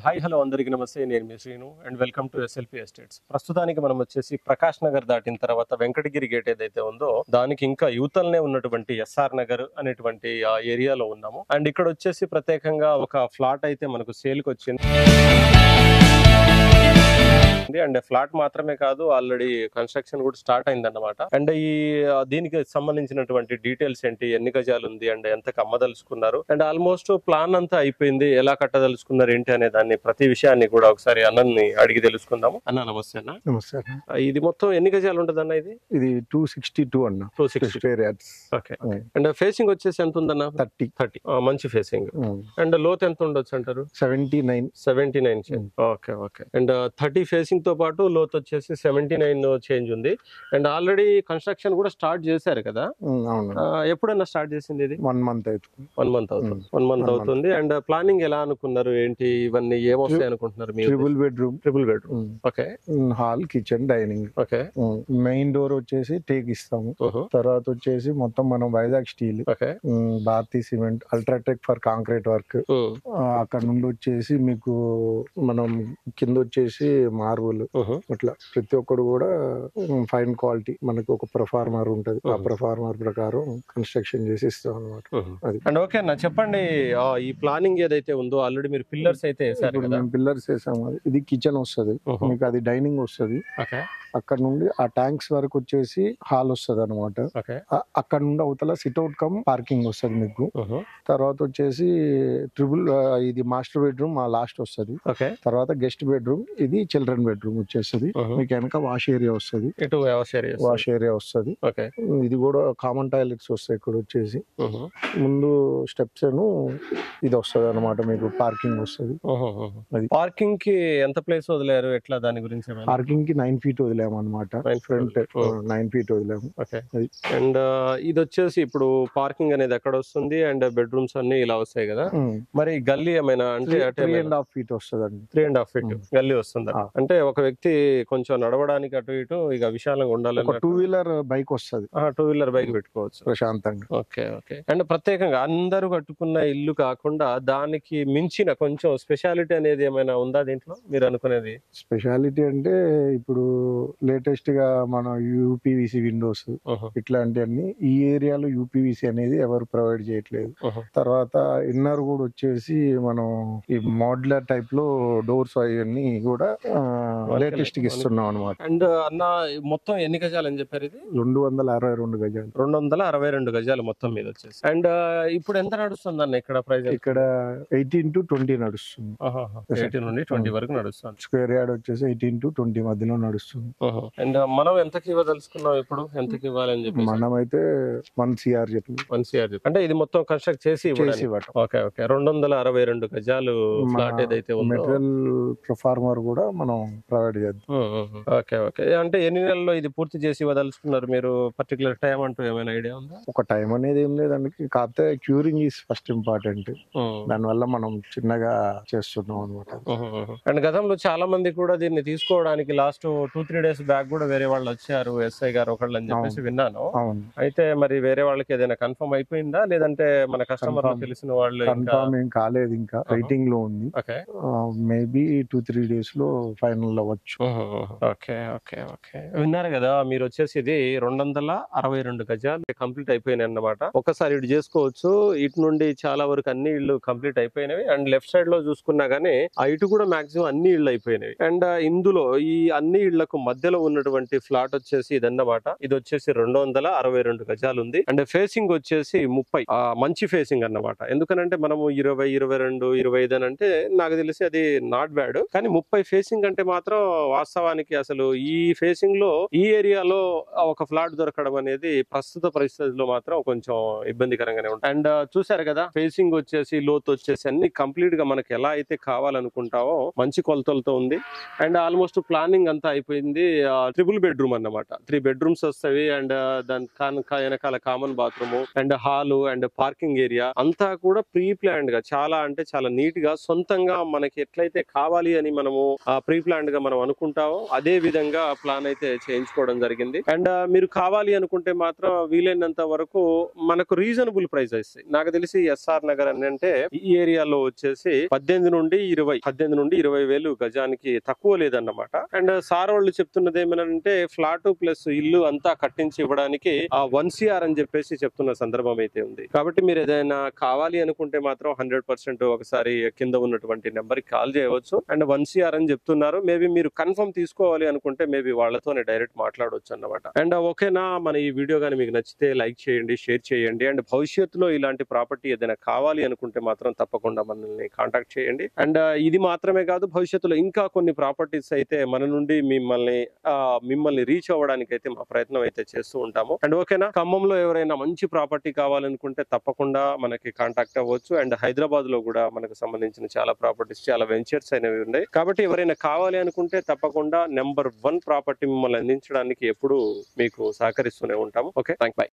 Hi hello అందరికీ నమస్తే. నేను మీ Srinu and welcome to SLP estates. ప్రస్తుతానికి మనం వచ్చేసి ప్రకాష్ నగర్ దాటిన తర్వాత వెంకటగిరి గేట్ ఏదైతే ఉందో దానికి ఇంకా యువతలనే ఉన్నటువంటి ఎస్ఆర్ నగర్ అనేటువంటి ఆ ఏరియాలో ఉన్నాము. అండ్ ఇక్కడ వచ్చేసి ప్రత్యేకంగా ఒక ఫ్లాట్ అయితే మనకు సేల్కి వచ్చింది. అండ్ ఫ్లాట్ మాత్రమే కాదు, ఆల్రెడీ కన్స్ట్రక్షన్ కూడా స్టార్ట్ అయింది అన్నమాట. అండ్ ఈ దీనికి సంబంధించినటువంటి డీటెయిల్స్ ఏంటి, ఎన్ని గజాలు ఉంది అండ్ ఎంతకు అమ్మదలుచుకున్నారు అండ్ ఆల్మోస్ట్ ప్లాన్ అంతా అయిపోయింది, ఎలా కట్టదలుచుకున్నారు ఏంటి అనే దాన్ని ప్రతి విషయాన్ని కూడా ఒకసారి అన్నని అడిగి తెలుసుకుందాము. అన్న నమస్తే అన్న. నమస్తే. ఇది మొత్తం ఎన్ని గజాలు ఉంటుంది అన్న? ఇది 262 అన్న. 260. ఓకే. అండ్ ఫేసింగ్ వచ్చేసి ఎంత ఉందన్న? 30. మంచి ఫేసింగ్. అండ్ లోత్ ఎంత ఉండొచ్చు అంటారు? 79. Okay okay. అండ్ 30 ఫేసింగ్ తో పాటు లోత్ వచ్చేసి 79 చేంజ్ ఉంది. అండ్ ఆల్రెడీ కన్స్ట్రక్షన్ కూడా స్టార్ట్ చేశారు కదా? ఎప్పుడన్నా స్టార్ట్ చేసింది ఇది? 1 మంత్ అవుతుంది. 1 మంత్ అవుతుంది. అండ్ ప్లానింగ్ ఎలా అనుకున్నారు ఏంటి, ఇవన్నీ ఏమొస్తాయి అనుకుంటున్నారు? Triple bedroom. Okay. Hall, kitchen, dining. Okay. Main door వచ్చేసి టేక్ ఇస్తాము. తర్వాత వచ్చేసి మొత్తం మనం Vizag steel, Bharathi cement, UltraTech for concrete work. అక్కడ నుండి వచ్చేసి మీకు మనం కింద వచ్చేసి మార్బుల్. ఇట్లా ప్రతి ఒక్కడు కూడా ఫైన్ క్వాలిటీ మనకు ఒక ప్రొఫార్మర్ ఉంటది. ఆ ప్రొఫార్మర్ ప్రకారం కన్స్ట్రక్షన్ చేసి ఇస్తాం అనమాట. అండ్ ఓకే అన్న, చెప్పండి ఈ ప్లానింగ్ ఏదైతే ఉందో ఆల్రెడీ మీరు పిల్లర్స్ అయితే మేము పిల్లర్స్ వేసాము. ఇది కిచెన్ వస్తుంది మీకు, అది డైనింగ్ వస్తుంది. అక్కడ నుండి ఆ ట్యాంక్స్ వరకు వచ్చేసి హాల్ వస్తుంది అనమాట. అక్కడ నుండి అవతల సిట్అవుట్ కమ్ పార్కింగ్ వస్తుంది మీకు. తర్వాత వచ్చేసి ఇది మాస్టర్ బెడ్రూమ్ మా లాస్ట్ వస్తుంది. తర్వాత గెస్ట్ బెడ్రూమ్, ఇది చిల్డ్రన్ బెడ్రూమ్ వచ్చేస్తుంది. మీకు వెనక వాష్ ఏరియా వస్తుంది. ఇది కూడా కామన్ టాయిలెట్స్ వస్తాయి ఇక్కడ వచ్చేసి. ముందు స్టెప్స్ ఇది వస్తుంది అనమాట, మీకు పార్కింగ్ వస్తుంది. పార్కింగ్ కి ఎంత ప్లేస్ వదిలేరు, ఎట్లా దాని గురించి? పార్కింగ్ కి 9 feet వదిలేము అనమాట. Front 9 feet వదిలేము. అండ్ ఇది వచ్చేసి ఇప్పుడు పార్కింగ్ అనేది ఎక్కడ వస్తుంది అండ్ బెడ్రూమ్స్ అన్ని ఇలా వస్తాయి కదా, మరి గల్లీ ఏమైనా అంటే 3.5 feet వస్తుంది. 3.5 feet గల్లీ వస్తుంది. అంటే ఒక వ్యక్తి కొంచెం నడవడానికి అటు ఇటు ఇక విశాలంగా ఉండాలి. 2-wheeler బైక్ వస్తుంది. 2-wheeler బైక్ పెట్టుకోవచ్చు ప్రశాంతంగా. Okay okay. అండ్ ప్రత్యేకంగా అందరూ కట్టుకున్న ఇల్లు కాకుండా దానికి మించిన కొంచెం స్పెషాలిటీ అనేది ఏమైనా ఉందా దీంట్లో మీరు అనుకునేది? స్పెషాలిటీ అంటే ఇప్పుడు లేటెస్ట్ గా మన యూపీవీసీ విండోస్ ఇట్లాంటివన్నీ ఈ ఏరియాలో యూపీవీసీ అనేది ఎవరు ప్రొవైడ్ చేయట్లేదు. తర్వాత ఇన్నర్ కూడా వచ్చేసి మనం ఈ మోడ్యులర్ టైప్ లో డోర్స్ అవన్నీ కూడా లేటెస్ట్ గా ఇస్తున్నాం అనమాట. అండ్ అన్న మొత్తం ఎన్ని గజాలు అని చెప్పారు? ఇది 262 గజాలు. 262 గజాలు మొత్తం మీద వచ్చేసి. అండ్ ఇప్పుడు ఎంత నడుస్తుంది అన్న ఇక్కడ ప్రైస్? ఇక్కడ 18 to 20 నడుస్తుంది. 18 నుండి 20 వరకు నడుస్తుంది. స్క్వేర్ యార్డ్ వచ్చేసి 18 to 20 మధ్యలో నడుస్తుంది. అండ్ మనం ఎంతకి ఇవ్వదలుచుకున్నాం ఇప్పుడు, ఎంతకి ఇవ్వాలని చెప్పి? మనం అయితే 1 CR చెప్పి. అంటే ఇది మొత్తం కన్స్ట్రక్ట్ చేసి ఓకే ఓకే. 262 గజాలు ఫ్లాట్ ఏదైతే ఉందో మెటీరియల్ ప్రొఫార్మర్ కూడా మనం ప్రొవైడ్ చేద్దాం. Okay okay. అంటే ఎన్ని నెలల్లో ఇది పూర్తి చేసి ఇవ్వదలుచుకున్నారు మీరు? పర్టికులర్ టైం అంటూ ఏమైనా ఐడియా ఉందా? ఒక టైం అనేది ఏం లేదండి, కాకపోతే క్యూరింగ్ ఈజ్ ఫస్ట్ ఇంపార్టెంట్. దానివల్ల మనం చిన్నగా చేస్తున్నాం అనమాట. అండ్ గతంలో చాలా మంది కూడా దీన్ని తీసుకోవడానికి లాస్ట్ 2-3 days బ్యాక్ కూడా వేరే వాళ్ళు వచ్చారు, ఎస్ఐ గారు ఒకళ్ళు అని చెప్పేసి విన్నాను. అయితే మరి వేరే వాళ్ళకి ఏదైనా కన్ఫర్మ్ అయిపోయిందా, లేదంటే మన కస్టమర్ తెలిసిన వాళ్ళు? కన్ఫర్మ్ ఏం కాలేదు, ఇంకా వెయిటింగ్ లో ఉంది. మేబీ 2-3 days లో ఫైనల్ అవ్వచ్చు. Okay okay okay. విన్నారు కదా మీరు, వచ్చేసి ఇది 262 గజాలు కంప్లీట్ అయిపోయినాయి అన్నమాట. ఒకసారి ఇటు చేసుకోవచ్చు, ఇటు నుండి చాలా వరకు అన్ని ఇళ్ళు కంప్లీట్ అయిపోయినవి. అండ్ లెఫ్ట్ సైడ్ లో చూసుకున్నా గానీ ఇటు కూడా మాక్సిమం అన్ని ఇళ్ళు అయిపోయినవి. అండ్ ఇందులో ఈ అన్ని ఇళ్లకు మధ్యలో ఉన్నటువంటి ఫ్లాట్ వచ్చేసి ఇదన్నమాట. ఇది వచ్చేసి 262 గజాలు ఉంది. అండ్ ఫేసింగ్ వచ్చేసి 30. మంచి ఫేసింగ్ అన్నమాట. ఎందుకనంటే మనము 20, 22, 25 అని అంటే నాకు తెలిసి అది నాట్ బ్యాడ్, కానీ 30 ఫేసింగ్ అంటే మాత్రం వాస్తవానికి అసలు ఈ ఫేసింగ్ లో ఈ ఏరియాలో ఒక ఫ్లాట్ దొరకడం అనేది ప్రస్తుత పరిస్థితుల్లో మాత్రం కొంచెం ఇబ్బందికరంగానే ఉంటుంది. అండ్ చూసారు కదా, ఫేసింగ్ వచ్చేసి లోతు వచ్చేసి అన్ని కంప్లీట్ గా మనకి ఎలా అయితే కావాలనుకుంటామో మంచి కొలతలతో ఉంది. అండ్ ఆల్మోస్ట్ ప్లానింగ్ అంతా అయిపోయింది. ట్రిపుల్ బెడ్రూమ్ అన్నమాట. 3 bedrooms వస్తాయి. అండ్ దాని వెనకాల common bathroom and hall and parking area అంతా కూడా ప్రీ ప్లాన్డ్ గా చాలా అంటే చాలా నీట్ గా సొంతంగా మనకి ఎట్లయితే కావాలి అని మనము ప్రీ ప్లాన్డ్ ప్లాన్ గా మనం అనుకుంటామో అదే విధంగా ప్లాన్ అయితే చేయించుకోవడం జరిగింది. అండ్ మీరు కావాలి అనుకుంటే మాత్రం వీలైనంత వరకు మనకు రీజనబుల్ ప్రైస్ ఇస్తాయి. నాకు తెలిసి ఎస్ఆర్ నగర్ అని అంటే ఈ ఏరియాలో వచ్చేసి 18 నుండి 20 వేలు గజానికి తక్కువ లేదన్నమాట. అండ్ సార్ వాళ్ళు చెప్తున్నది ఏమనంటే ఫ్లాట్ ప్లస్ ఇల్లు అంతా కట్టించి ఇవ్వడానికి 1 CR అని చెప్పేసి చెప్తున్న సందర్భం అయితే ఉంది. కాబట్టి మీరు ఏదైనా కావాలి అనుకుంటే మాత్రం 100% ఒకసారి కింద ఉన్నటువంటి నెంబర్ కి కాల్ చేయవచ్చు. అండ్ 1 CR అని చెప్తున్నారు. మేబీ మీరు కన్ఫర్మ్ తీసుకోవాలి అనుకుంటే మేబీ వాళ్ళతోనే డైరెక్ట్ మాట్లాడవచ్చు అన్నమాట. అండ్ ఓకేనా, మన ఈ వీడియో కానీ మీకు నచ్చితే లైక్ చేయండి, షేర్ చేయండి. అండ్ భవిష్యత్తులో ఇలాంటి ప్రాపర్టీ ఏదైనా కావాలి అనుకుంటే మాత్రం తప్పకుండా మనల్ని కాంటాక్ట్ చేయండి. అండ్ ఇది మాత్రమే కాదు, భవిష్యత్తులో ఇంకా కొన్ని ప్రాపర్టీస్ అయితే మన నుండి మిమ్మల్ని రీచ్ అవ్వడానికి అయితే మా ప్రయత్నం అయితే చేస్తూ ఉంటాము. అండ్ ఓకేనా, ఖమ్మంలో ఎవరైనా మంచి ప్రాపర్టీ కావాలనుకుంటే తప్పకుండా మనకి కాంటాక్ట్ అవ్వచ్చు. అండ్ హైదరాబాద్ లో కూడా మనకు సంబంధించిన చాలా ప్రాపర్టీస్, చాలా వెంచర్స్ అనేవి ఉన్నాయి. కాబట్టి ఎవరైనా కావాలి అనుకుంటే తప్పకుండా నెంబర్ 1 ప్రాపర్టీ మిమ్మల్ని అందించడానికి ఎప్పుడు మీకు సహకరిస్తూనే ఉంటాము. Okay, thanks, by.